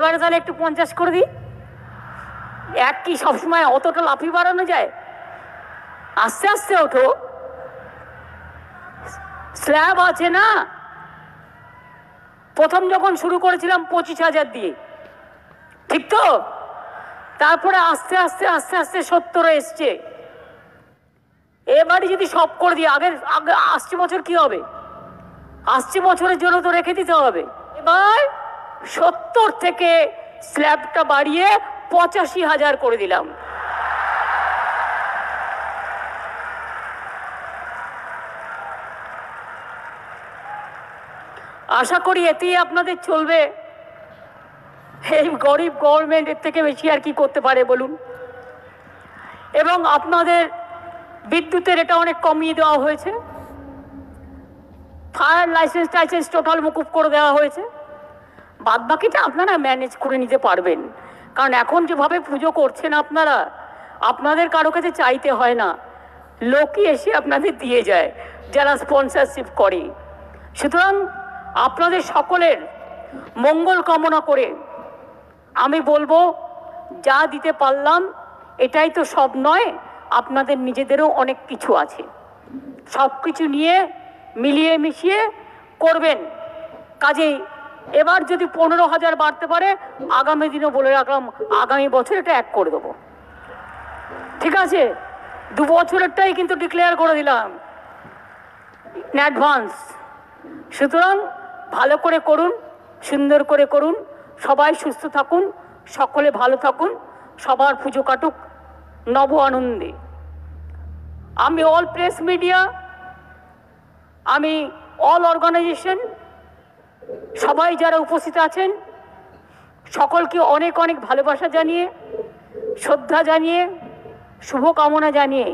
এবারে তাহলে একটু 50 করে দিই। এক কি সবসময় অতটা লাফি বাড়ানো যায়? আস্তে আস্তে ওঠো, স্ল্যাব আছে না। প্রথম যখন শুরু করেছিলাম 25,000 দিয়ে, ঠিক তো? তারপরে আস্তে আস্তে আস্তে আস্তে 70 এসছে। এবারে যদি সব করে দিই, আগে আসছে বছর কি হবে? আসছে বছরের জন্য তো রেখে দিতে হবে। এবার 70 থেকে স্ল্যাবটা বাড়িয়ে 85,000 করে দিলাম। আশা করি এতেই আপনাদের চলবে। এই গরিব গভর্নমেন্ট এর থেকে বেশি আর কি করতে পারে বলুন? এবং আপনাদের বিদ্যুতের এটা অনেক কমিয়ে দেওয়া হয়েছে। ফায়ার লাইসেন্স টাইসেন্স টোটাল মুকুব করে দেওয়া হয়েছে। বাদ বাকিটা আপনারা ম্যানেজ করে নিতে পারবেন, কারণ এখন যেভাবে পুজো করছেন আপনারা, আপনাদের কারো কাছে চাইতে হয় না, লোকই এসে আপনাদের দিয়ে যায় যারা স্পন্সরশিপ করে। সুতরাং আপনাদের সকলের মঙ্গল কামনা করে আমি বলবো, যা দিতে পারলাম এটাই তো সব নয়, আপনাদের নিজেদেরও অনেক কিছু আছে। সব কিছু নিয়ে মিলিয়ে মিশিয়ে করবেন। কাজেই এবার যদি 15,000 বাড়তে পারে, আগামী দিনও বলে রাখলাম, আগামী বছর এটা 1 করে দেবো। ঠিক আছে? 2 বছরেরটাই কিন্তু ডিক্লেয়ার করে দিলাম ইন অ্যাডভান্স। সুতরাং ভালো করে করুন, সুন্দর করে করুন, সবাই সুস্থ থাকুন, সকলে ভালো থাকুন, সবার পুজো কাটুক নব আনন্দে। আমি অল প্রেস মিডিয়া, আমি অল অর্গানাইজেশন, সবাই যারা উপস্থিত আছেন সকলকে অনেক অনেক ভালোবাসা জানিয়ে, শ্রদ্ধা জানিয়ে, শুভকামনা জানিয়ে